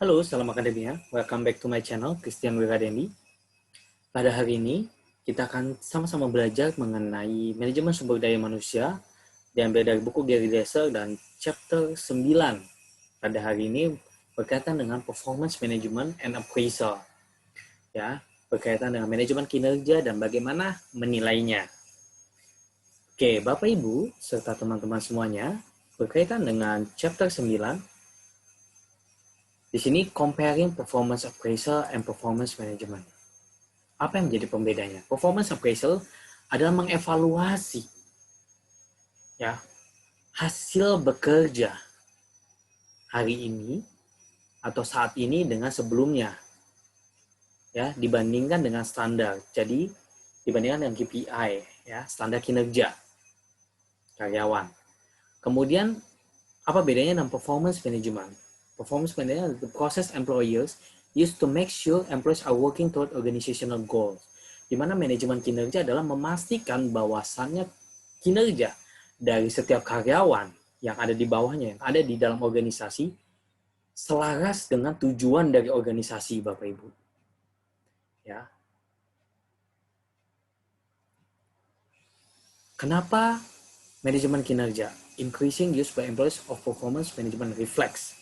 Halo, salam akademia. Welcome back to my channel, Christian Wiradeni. Pada hari ini, kita akan sama-sama belajar mengenai manajemen sumber daya manusia, diambil dari buku Gary Dresser dan chapter 9. Pada hari ini, berkaitan dengan performance management and appraisal. Ya, berkaitan dengan manajemen kinerja dan bagaimana menilainya. Oke, Bapak Ibu, serta teman-teman semuanya, berkaitan dengan chapter 9, di sini comparing performance appraisal and performance management. Apa yang menjadi pembedanya? Performance appraisal adalah mengevaluasi ya hasil bekerja hari ini atau saat ini dengan sebelumnya ya dibandingkan dengan standar. Jadi dibandingkan dengan KPI ya, standar kinerja karyawan. Kemudian apa bedanya dengan performance management? Performance management adalah the process employers use to make sure employees are working toward organizational goals. Di mana manajemen kinerja adalah memastikan bahwasannya kinerja dari setiap karyawan yang ada di bawahnya, yang ada di dalam organisasi, selaras dengan tujuan dari organisasi, Bapak Ibu. Ya. Kenapa manajemen kinerja? Increasing use by employees of performance management reflects.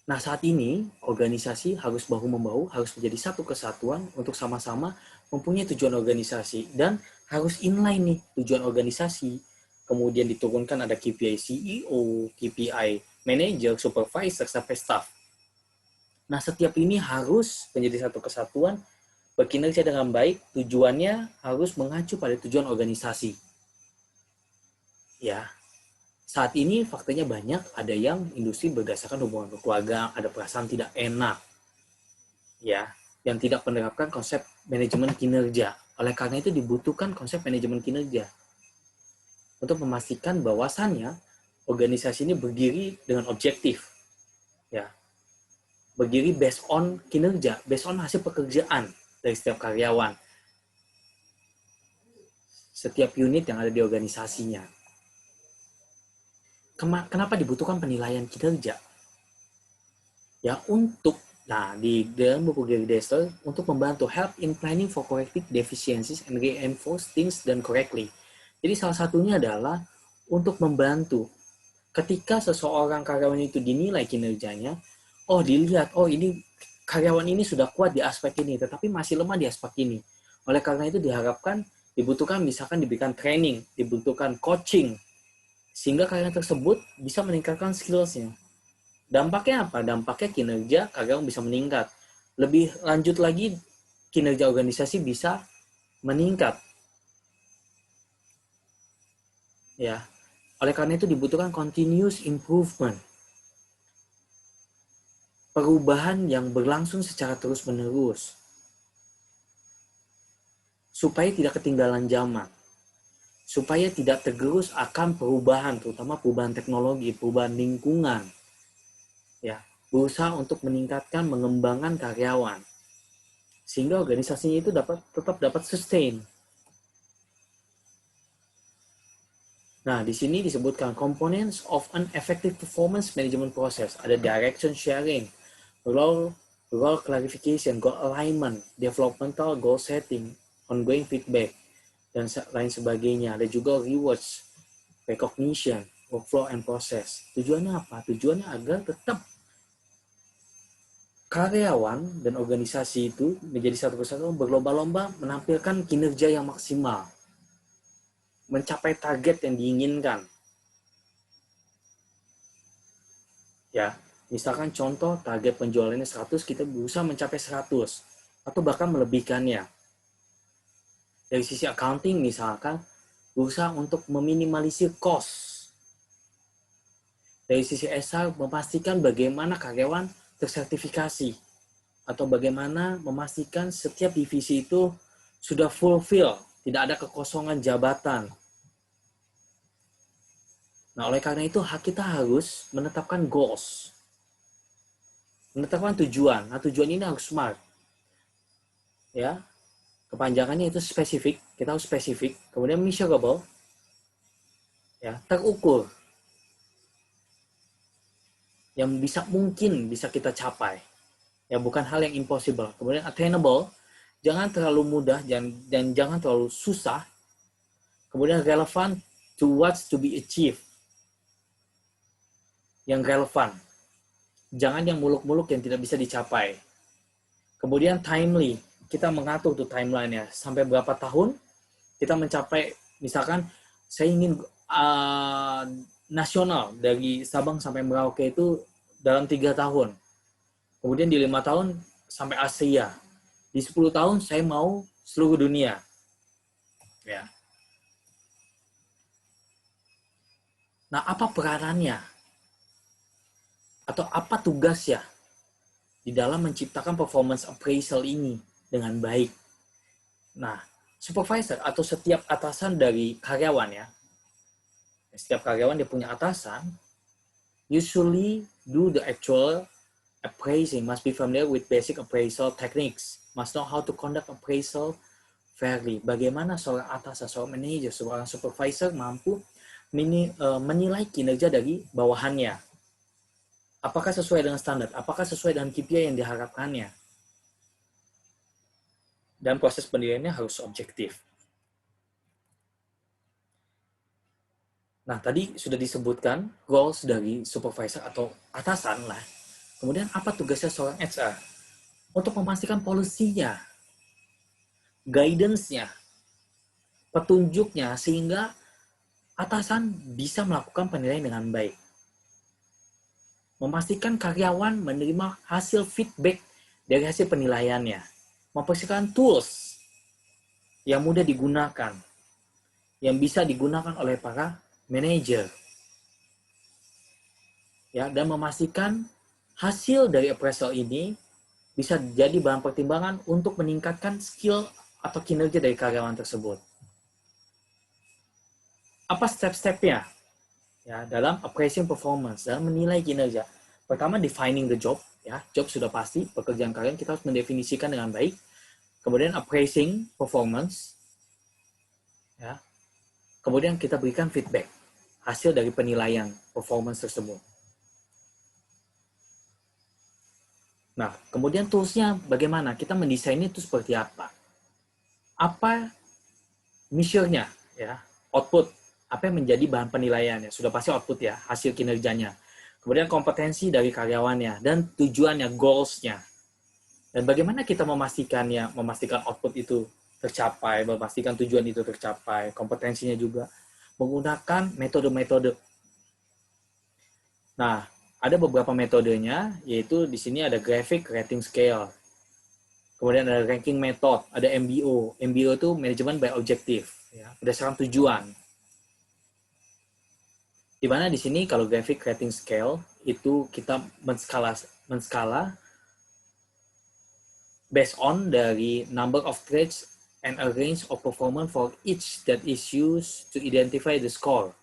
Nah, saat ini organisasi harus bahu-membahu, harus menjadi satu kesatuan untuk sama-sama mempunyai tujuan organisasi dan harus inline nih tujuan organisasi. Kemudian diturunkan ada KPI CEO, KPI manager, supervisor, sampai staff. Nah, setiap ini harus menjadi satu kesatuan, berkinerja dengan baik, tujuannya harus mengacu pada tujuan organisasi. Ya, saat ini faktanya banyak, ada yang industri berdasarkan hubungan keluarga, ada perasaan tidak enak, ya, yang tidak menerapkan konsep manajemen kinerja. Oleh karena itu dibutuhkan konsep manajemen kinerja untuk memastikan bahwasannya organisasi ini berdiri dengan objektif, ya, berdiri based on kinerja, based on hasil pekerjaan dari setiap karyawan, setiap unit yang ada di organisasinya. Kenapa dibutuhkan penilaian kinerja? Ya, di dalam buku Gary Dresser untuk membantu help in planning for correcting deficiencies and reinforce things done correctly. Jadi salah satunya adalah untuk membantu ketika seseorang karyawan itu dinilai kinerjanya, dilihat, ini karyawan ini sudah kuat di aspek ini, tetapi masih lemah di aspek ini. Oleh karena itu diharapkan dibutuhkan misalkan diberikan training, dibutuhkan coaching, sehingga karyawan tersebut bisa meningkatkan skills-nya. Dampaknya apa? Dampaknya kinerja karyawan bisa meningkat. Lebih lanjut lagi, kinerja organisasi bisa meningkat. Ya. Oleh karena itu dibutuhkan continuous improvement. Perubahan yang berlangsung secara terus-menerus. Supaya tidak ketinggalan zaman. Supaya tidak tergerus akan perubahan, terutama perubahan teknologi, perubahan lingkungan. Ya, berusaha untuk meningkatkan, mengembangkan karyawan. Sehingga organisasinya itu tetap dapat sustain. Nah, di sini disebutkan components of an effective performance management process. Ada direction sharing, role clarification, goal alignment, developmental goal setting, ongoing feedback, dan lain sebagainya. Ada juga rewards, recognition, workflow and process. Tujuannya apa? Tujuannya agar tetap karyawan dan organisasi itu menjadi satu kesatuan, berlomba-lomba menampilkan kinerja yang maksimal, mencapai target yang diinginkan. Ya, misalkan contoh target penjualannya 100, kita berusaha mencapai 100 atau bahkan melebihkannya. Dari sisi accounting misalkan berusaha untuk meminimalisir cost. Dari sisi HR memastikan bagaimana karyawan tersertifikasi atau bagaimana memastikan setiap divisi itu sudah fulfill, tidak ada kekosongan jabatan. Nah, oleh karena itu kita harus menetapkan goals. Menetapkan tujuan. Nah, tujuan ini harus smart. Ya, kepanjangannya itu spesifik, kita harus spesifik, kemudian measurable, ya, terukur, yang mungkin bisa kita capai. Ya, bukan hal yang impossible. Kemudian attainable, jangan terlalu mudah dan jangan terlalu susah. Kemudian relevant to what's to be achieved. Yang relevan. Jangan yang muluk-muluk yang tidak bisa dicapai. Kemudian timely, kita mengatur tuh timeline-nya. Sampai berapa tahun kita mencapai, misalkan saya ingin nasional dari Sabang sampai Merauke itu dalam 3 tahun. Kemudian di 5 tahun sampai Asia. Di 10 tahun saya mau seluruh dunia. Ya. Nah, apa peranannya? Atau apa tugasnya di dalam menciptakan performance appraisal ini dengan baik? Nah, supervisor atau setiap atasan dari karyawan ya, setiap karyawan dia punya atasan, usually do the actual appraising, must be familiar with basic appraisal techniques, must know how to conduct appraisal fairly. Bagaimana seorang atasan, seorang manajer, seorang supervisor mampu menilai kinerja dari bawahannya. Apakah sesuai dengan standar? Apakah sesuai dengan KPI yang diharapkannya? Dan proses penilaiannya harus objektif. Nah, tadi sudah disebutkan roles dari supervisor atau atasan lah. Kemudian apa tugasnya seorang HR? Untuk memastikan polisinya, guidance-nya, petunjuknya, sehingga atasan bisa melakukan penilaian dengan baik. Memastikan karyawan menerima hasil feedback dari hasil penilaiannya. Mempersiapkan tools yang mudah digunakan, yang bisa digunakan oleh para manajer. Ya, dan memastikan hasil dari appraisal ini bisa jadi bahan pertimbangan untuk meningkatkan skill atau kinerja dari karyawan tersebut. Apa step-stepnya? Ya, dalam appraising performance, dalam menilai kinerja. Pertama, defining the job. Ya, job sudah pasti, pekerjaan kalian kita harus mendefinisikan dengan baik. Kemudian appraising performance. Ya. Kemudian kita berikan feedback, hasil dari penilaian performance tersebut. Nah, kemudian tools-nya bagaimana? Kita mendesainnya itu seperti apa? Apa measure-nya? Ya, output. Apa yang menjadi bahan penilaiannya? Sudah pasti output ya, hasil kinerjanya. Kemudian kompetensi dari karyawannya dan tujuannya, goals-nya. Dan bagaimana kita memastikannya, memastikan output itu tercapai, memastikan tujuan itu tercapai, kompetensinya juga menggunakan metode-metode. Nah, ada beberapa metodenya, yaitu di sini ada graphic rating scale. Kemudian ada ranking method, ada MBO. MBO itu manajemen by objective, ya, berdasarkan tujuan. Di mana di sini kalau graphic rating scale itu kita menskala based on dari number of traits and a range of performance for each that is used to identify the score.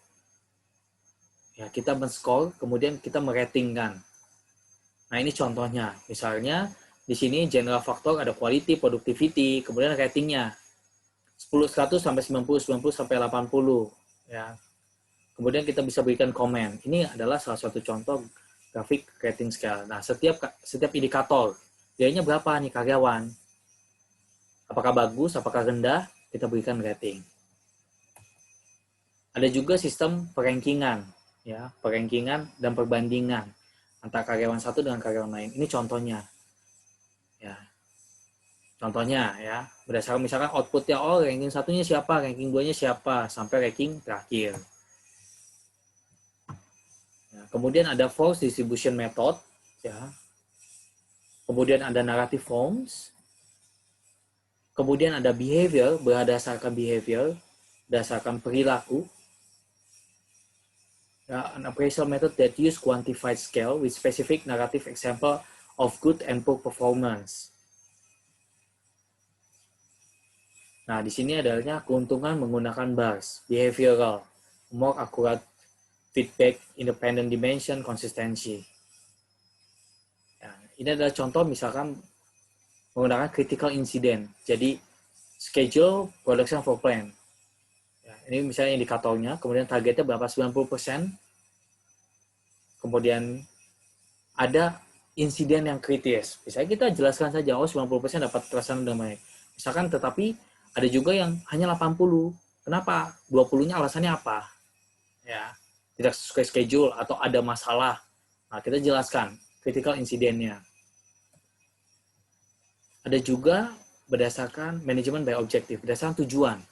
Ya, kita men-score, kemudian kita meratingkan. Nah, ini contohnya. Misalnya di sini general faktor ada quality, productivity, kemudian ratingnya 10 100 sampai 90, 90 sampai 80, ya. Kemudian kita bisa berikan komen. Ini adalah salah satu contoh grafik rating scale. Nah, setiap indikator, nilainya berapa nih karyawan? Apakah bagus, apakah rendah? Kita berikan rating. Ada juga sistem perankingan, ya, perankingan dan perbandingan antara karyawan satu dengan karyawan lain. Ini contohnya. Ya. Contohnya ya, berdasarkan misalkan outputnya, oh ranking satunya siapa, ranking 2-nya siapa, sampai ranking terakhir. Kemudian ada force distribution method, ya. Kemudian ada narrative forms. Kemudian ada behavior, berdasarkan behavior, berdasarkan perilaku. Ya, an appraisal method that use quantified scale with specific narrative example of good and poor performance. Nah, di sini adanya keuntungan menggunakan bars, behavioral, more accurate feedback, independent dimension, consistency. Ya, ini adalah contoh misalkan menggunakan critical incident. Jadi schedule, production for plan. Ya, ini misalnya indikatornya, kemudian targetnya berapa 90%. Kemudian ada insiden yang kritis. Misalnya kita jelaskan saja, 90% dapat terlaksana dengan baik. Misalkan, tetapi ada juga yang hanya 80. Kenapa? 20-nya alasannya apa? Ya, tidak sesuai schedule atau ada masalah. Nah, kita jelaskan critical insidennya. Ada juga berdasarkan manajemen by objective, berdasarkan tujuan.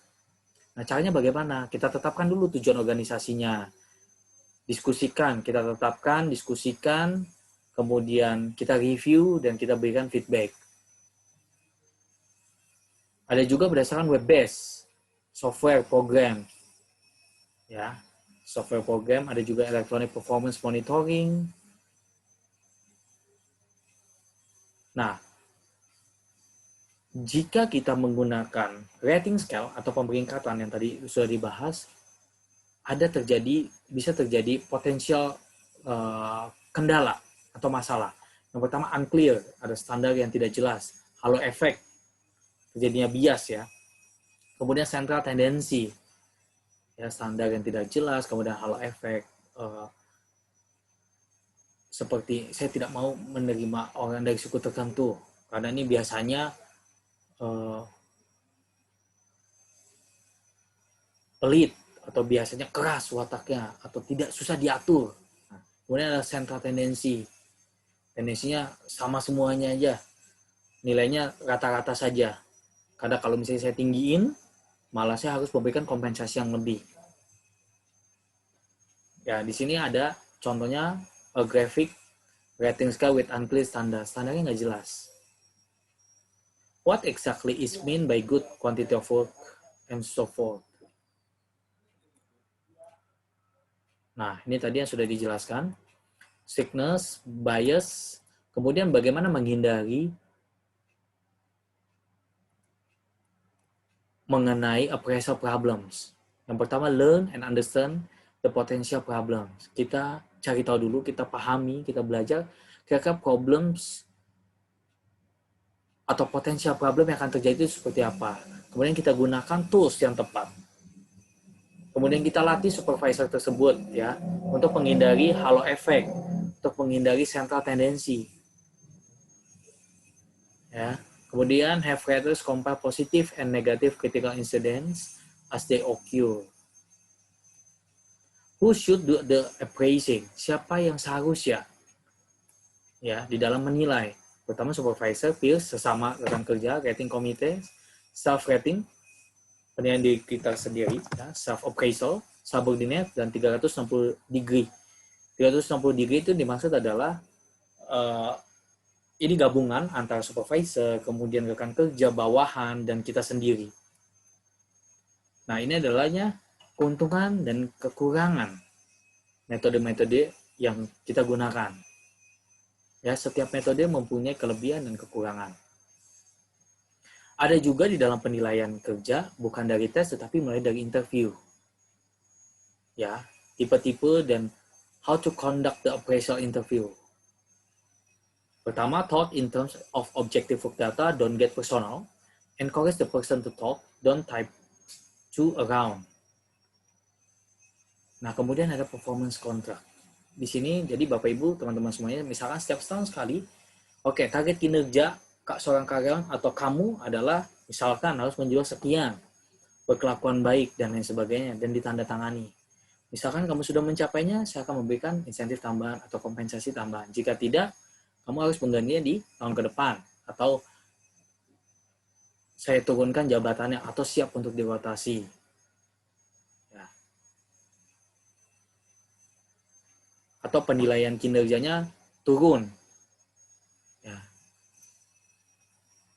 Nah, caranya bagaimana? Kita tetapkan dulu tujuan organisasinya. Kita tetapkan, diskusikan, kemudian kita review, dan kita berikan feedback. Ada juga berdasarkan web-based, software program. Ya, software program, ada juga electronic performance monitoring. Nah, jika kita menggunakan rating scale atau pemeringkatan yang tadi sudah dibahas, bisa terjadi potensial kendala atau masalah. Yang pertama, unclear, ada standar yang tidak jelas. Halo effect, terjadinya bias ya. Kemudian central tendency, ya, standar yang tidak jelas. Kemudian halo effect, seperti saya tidak mau menerima orang dari suku tertentu karena ini biasanya pelit atau biasanya keras wataknya atau tidak susah diatur. Nah, kemudian ada central tendency, tendensinya sama semuanya aja, nilainya rata-rata saja. Karena kalau misalnya saya tinggiin, malah saya harus memberikan kompensasi yang lebih. Ya, di sini ada contohnya a graphic rating scale with unclear standard. Standarnya nggak jelas. What exactly is mean by good quantity of work and so forth. Nah, ini tadi yang sudah dijelaskan. Sickness, bias, kemudian bagaimana menghindari mengenai appraisal problems. Yang pertama, learn and understand the potential problems. Kita cari tahu dulu, kita pahami, kita belajar kira-kira problems atau potensial problem yang akan terjadi itu seperti apa. Kemudian kita gunakan tools yang tepat. Kemudian kita latih supervisor tersebut ya untuk menghindari halo effect, untuk menghindari central tendency. Ya. Kemudian have raters compare positive and negative critical incidents as they occur. Who should do the appraising? Siapa yang seharusnya ya di dalam menilai? Pertama supervisor, peers, sesama rekan kerja, rating komite, self rating, penilaian diri kita sendiri, ya, self appraisal, subordinate, dan 360 degree. 360 degree itu dimaksud adalah ini gabungan antara supervisor, kemudian rekan kerja, bawahan, dan kita sendiri. Nah, ini adalahnya keuntungan dan kekurangan metode-metode yang kita gunakan. Ya, setiap metode mempunyai kelebihan dan kekurangan. Ada juga di dalam penilaian kerja, bukan dari tes, tetapi mulai dari interview. Ya, tipe-tipe dan how to conduct the appraisal interview. Pertama, talk in terms of objective work data, don't get personal. Encourage the person to talk, don't type to around. Nah, kemudian ada performance contract. Di sini, jadi Bapak Ibu, teman-teman semuanya, misalkan setiap setahun sekali, oke, target kinerja seorang karyawan atau kamu adalah, misalkan harus menjual sekian, berkelakuan baik, dan lain sebagainya, dan ditandatangani. Misalkan kamu sudah mencapainya, saya akan memberikan insentif tambahan atau kompensasi tambahan. Jika tidak, kamu harus menggantinya di tahun ke depan, atau saya turunkan jabatannya, atau siap untuk dirotasi. Ya. Atau penilaian kinerjanya turun. Ya.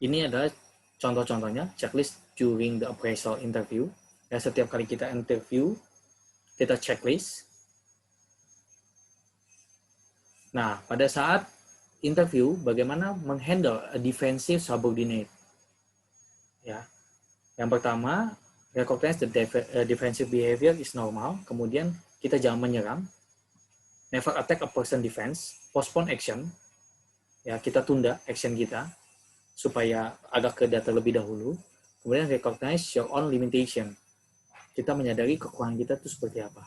Ini adalah contoh-contohnya, checklist during the appraisal interview. Ya, setiap kali kita interview, kita checklist. Nah, pada saat interview, bagaimana menghandle a defensive subordinate. Ya. Yang pertama, recognize the defensive behavior is normal. Kemudian, kita jangan menyerang. Never attack a person defense. Postpone action. Ya, kita tunda action kita supaya agak ke data lebih dahulu. Kemudian recognize your own limitation. Kita menyadari kekurangan kita itu seperti apa.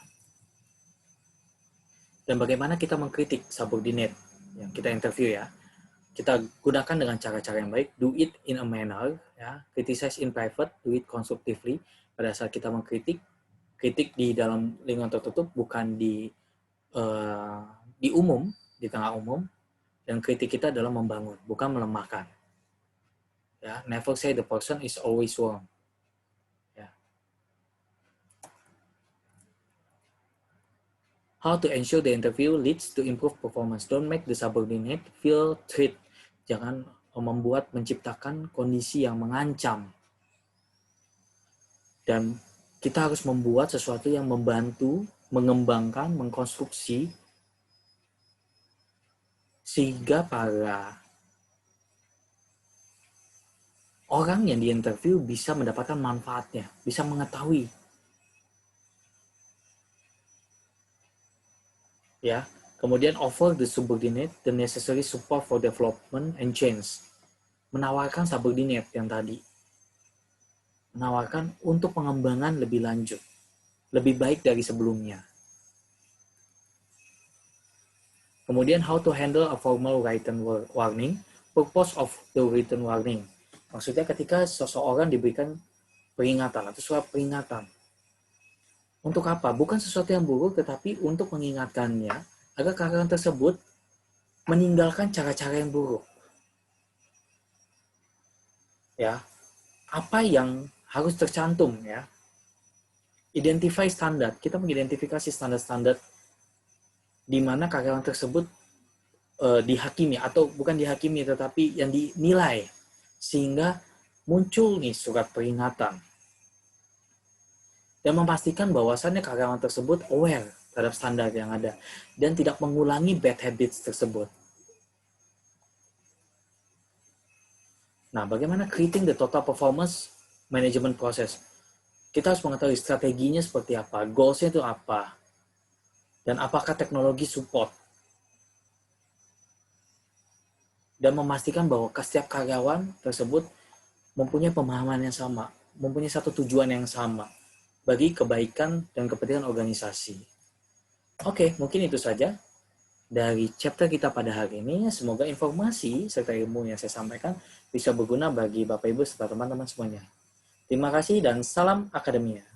Dan bagaimana kita mengkritik subordinate. yang kita interview ya. Kita gunakan dengan cara-cara yang baik, do it in a manner, ya, criticize in private, do it constructively. Pada saat kita mengkritik, kritik di dalam lingkungan tertutup, bukan di umum, di tengah umum, dan kritik kita adalah membangun, bukan melemahkan. Ya, never say the person is always wrong. Ya. How to ensure the interview leads to improved performance. Don't make the subordinate feel threat. Jangan menciptakan kondisi yang mengancam. Dan kita harus membuat sesuatu yang membantu, mengembangkan, mengkonstruksi, sehingga para orang yang diinterview bisa mendapatkan manfaatnya, bisa mengetahui. Ya, kemudian offer the subordinate the necessary support for development and change. Menawarkan subordinate yang tadi. Menawarkan untuk pengembangan lebih lanjut, lebih baik dari sebelumnya. Kemudian how to handle a formal written warning, purpose of the written warning. Maksudnya ketika seseorang diberikan peringatan atau surat peringatan. Untuk apa? Bukan sesuatu yang buruk, tetapi untuk mengingatkannya agar karyawan tersebut meninggalkan cara-cara yang buruk. Ya, apa yang harus tercantum ya? Identify standar. Kita mengidentifikasi standar-standar di mana karyawan tersebut dihakimi atau bukan dihakimi tetapi yang dinilai sehingga muncul nih surat peringatan dan memastikan bahwasannya karyawan tersebut aware terhadap standar yang ada dan tidak mengulangi bad habits tersebut. Nah, bagaimana creating the total performance management process? Kita harus mengetahui strateginya seperti apa, goals-nya itu apa, dan apakah teknologi support. Dan memastikan bahwa setiap karyawan tersebut mempunyai pemahaman yang sama, mempunyai satu tujuan yang sama bagi kebaikan dan kepentingan organisasi. Oke, mungkin itu saja dari chapter kita pada hari ini. Semoga informasi serta ilmu yang saya sampaikan bisa berguna bagi Bapak Ibu serta teman-teman semuanya. Terima kasih dan salam akademia.